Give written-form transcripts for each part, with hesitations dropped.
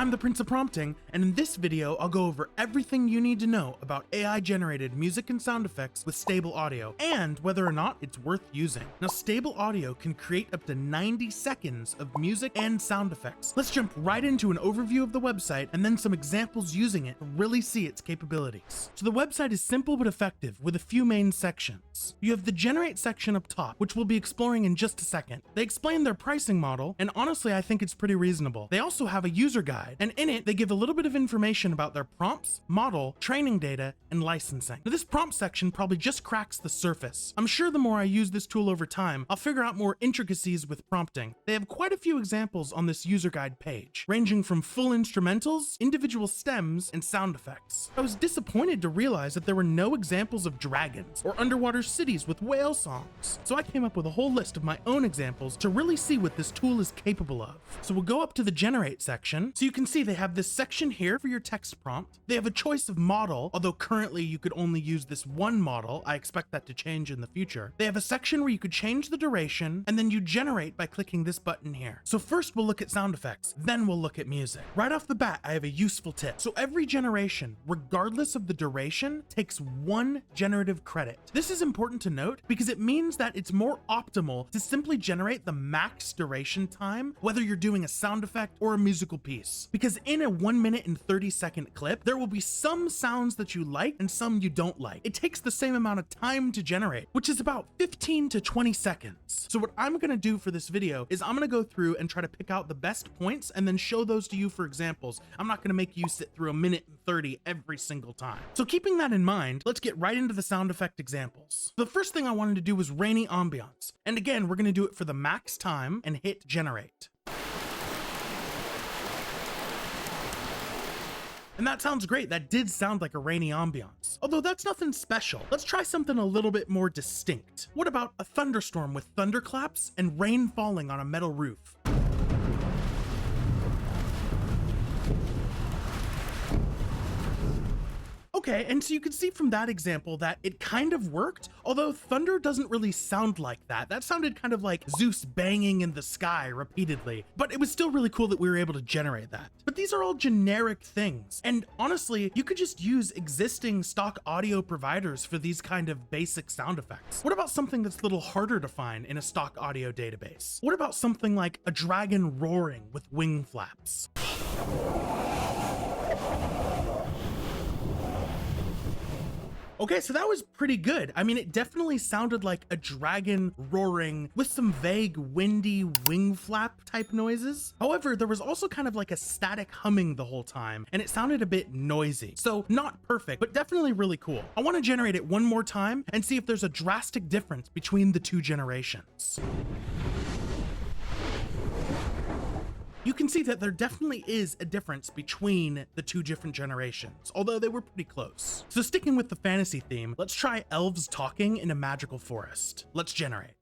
I'm the Prince of Prompting, and in this video, I'll go over everything you need to know about AI-generated music and sound effects with stable audio, and whether or not it's worth using. Now, stable audio can create up to 90 seconds of music and sound effects. Let's jump right into an overview of the website and then some examples using it to really see its capabilities. So the website is simple but effective with a few main sections. You have the Generate section up top, which we'll be exploring in just a second. They explain their pricing model, and honestly, I think it's pretty reasonable. They also have a user guide, and in it, they give a little bit of information about their prompts, model, training data, and licensing. Now, this prompt section probably just cracks the surface. I'm sure the more I use this tool over time, I'll figure out more intricacies with prompting. They have quite a few examples on this user guide page, ranging from full instrumentals, individual stems, and sound effects. I was disappointed to realize that there were no examples of dragons or underwater cities with whale songs, so I came up with a whole list of my own examples to really see what this tool is capable of. So we'll go up to the Generate section, so you can see they have this section here for your text prompt. They have a choice of model, although currently you could only use this one model. I expect that to change in the future. They have a section where you could change the duration, and then you generate by clicking this button here. So first we'll look at sound effects, then we'll look at music. Right off the bat, I have a useful tip. So every generation, regardless of the duration, takes 1 generative credit. This is important to note because it means that it's more optimal to simply generate the max duration time, whether you're doing a sound effect or a musical piece. Because in a 1 minute and 30-second clip, there will be some sounds that you like and some you don't like. It takes the same amount of time to generate, which is about 15 to 20 seconds. So what I'm gonna do for this video is I'm gonna go through and try to pick out the best points and then show those to you for examples. I'm not gonna make you sit through 1 minute and 30 every single time. So keeping that in mind, let's get right into the sound effect examples. The first thing I wanted to do was rainy ambiance. And again, we're gonna do it for the max time and hit generate. And that sounds great. That did sound like a rainy ambiance. Although that's nothing special. Let's try something a little bit more distinct. What about a thunderstorm with thunderclaps and rain falling on a metal roof? Okay, and so you can see from that example that it kind of worked, although thunder doesn't really sound like that. That sounded kind of like Zeus banging in the sky repeatedly, but it was still really cool that we were able to generate that. But these are all generic things, and honestly, you could just use existing stock audio providers for these kind of basic sound effects. What about something that's a little harder to find in a stock audio database? What about something like a dragon roaring with wing flaps? Okay, so that was pretty good. I mean, it definitely sounded like a dragon roaring with some vague windy wing flap type noises. However, there was also kind of like a static humming the whole time, and it sounded a bit noisy. So not perfect, but definitely really cool. I want to generate it one more time and see if there's a drastic difference between the two generations. You can see that there definitely is a difference between the two different generations, although they were pretty close. So sticking with the fantasy theme, let's try elves talking in a magical forest. Let's generate.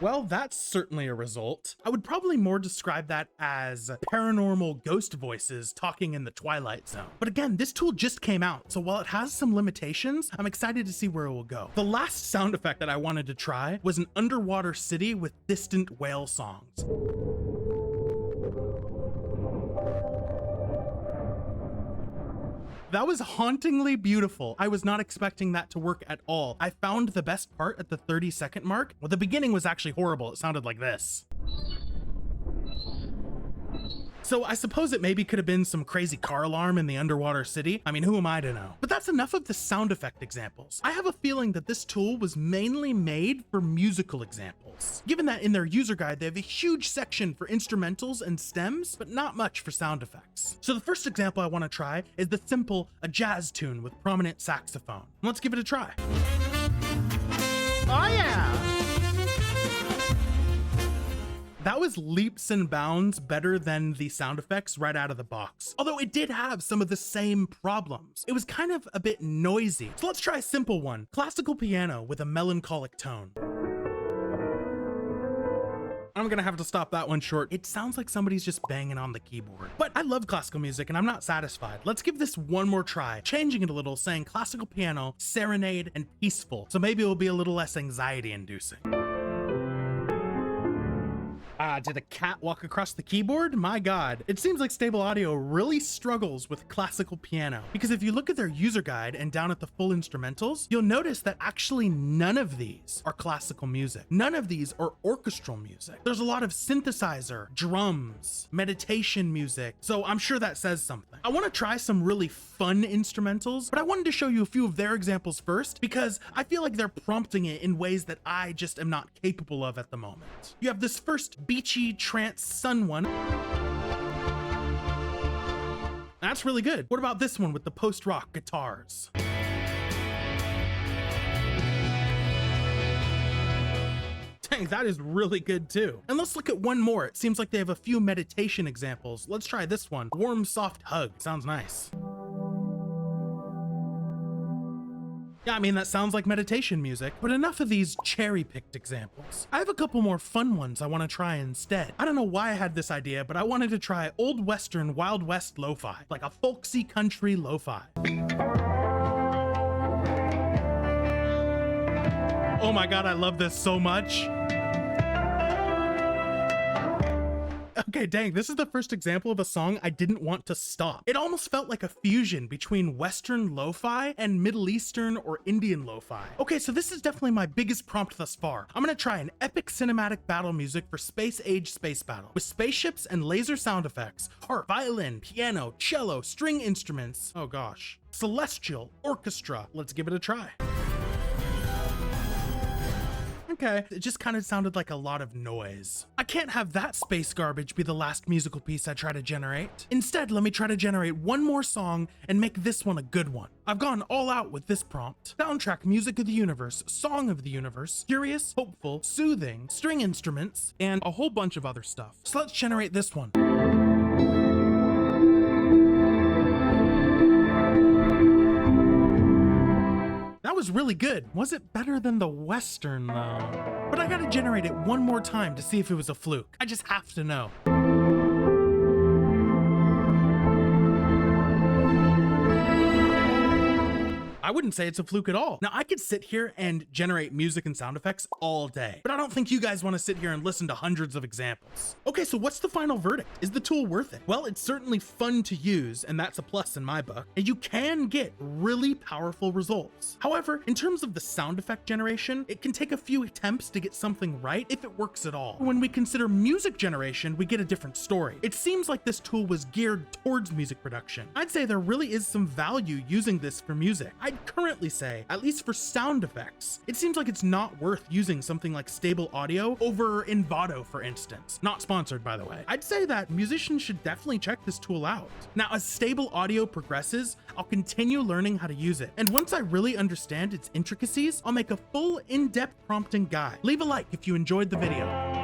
Well, that's certainly a result. I would probably more describe that as paranormal ghost voices talking in the Twilight Zone. But again, this tool just came out, so while it has some limitations, I'm excited to see where it will go. The last sound effect that I wanted to try was an underwater city with distant whale songs. That was hauntingly beautiful. I was not expecting that to work at all. I found the best part at the 30-second mark. Well, the beginning was actually horrible. It sounded like this. So I suppose it maybe could have been some crazy car alarm in the underwater city. I mean, who am I to know? But that's enough of the sound effect examples. I have a feeling that this tool was mainly made for musical examples, given that in their user guide, they have a huge section for instrumentals and stems, but not much for sound effects. So the first example I want to try is the simple, a jazz tune with prominent saxophone. Let's give it a try. Oh yeah! That was leaps and bounds better than the sound effects right out of the box. Although it did have some of the same problems. It was kind of a bit noisy. So let's try a simple one. Classical piano with a melancholic tone. I'm gonna have to stop that one short. It sounds like somebody's just banging on the keyboard. But I love classical music and I'm not satisfied. Let's give this one more try, changing it a little, saying classical piano, serenade, and peaceful. So maybe it'll be a little less anxiety inducing. Did a cat walk across the keyboard? My God. It seems like Stable Audio really struggles with classical piano, because if you look at their user guide and down at the full instrumentals, you'll notice that actually none of these are classical music. None of these are orchestral music. There's a lot of synthesizer, drums, meditation music, so I'm sure that says something. I want to try some really fun instrumentals, but I wanted to show you a few of their examples first because I feel like they're prompting it in ways that I just am not capable of at the moment. You have this first beachy trance sun one. That's really good. What about this one with the post-rock guitars? Dang, that is really good too. And let's look at one more. It seems like they have a few meditation examples. Let's try this one. Warm, soft hug. Sounds nice. Yeah, I mean, that sounds like meditation music, but enough of these cherry-picked examples. I have a couple more fun ones I want to try instead. I don't know why I had this idea, but I wanted to try old Western Wild West lo-fi, like a folksy country lo-fi. Oh my God, I love this so much. Okay, dang, this is the first example of a song I didn't want to stop. It almost felt like a fusion between Western lo-fi and Middle Eastern or Indian lo-fi. Okay, so this is definitely my biggest prompt thus far. I'm gonna try an epic cinematic battle music for space age space battle with spaceships and laser sound effects, harp, violin, piano, cello, string instruments. Oh gosh. Celestial orchestra. Let's give it a try. Okay, it just kind of sounded like a lot of noise. I can't have that space garbage be the last musical piece I try to generate. Instead, let me try to generate one more song and make this one a good one. I've gone all out with this prompt. Soundtrack music of the universe, song of the universe, curious, hopeful, soothing, string instruments, and a whole bunch of other stuff. So let's generate this one. That was really good. Was it better than the Western though? But I gotta generate it one more time to see if it was a fluke. I just have to know. I wouldn't say it's a fluke at all. Now, I could sit here and generate music and sound effects all day, but I don't think you guys want to sit here and listen to hundreds of examples. Okay, so what's the final verdict? Is the tool worth it? Well, it's certainly fun to use, and that's a plus in my book, and you can get really powerful results. However, in terms of the sound effect generation, it can take a few attempts to get something right if it works at all. When we consider music generation, we get a different story. It seems like this tool was geared towards music production. I'd say there really is some value using this for music. I'd currently say, at least for sound effects, it seems like it's not worth using something like Stable Audio over Envato, for instance. Not sponsored, by the way. I'd say that musicians should definitely check this tool out. Now, as Stable Audio progresses, I'll continue learning how to use it. And once I really understand its intricacies, I'll make a full in-depth prompting guide. Leave a like if you enjoyed the video.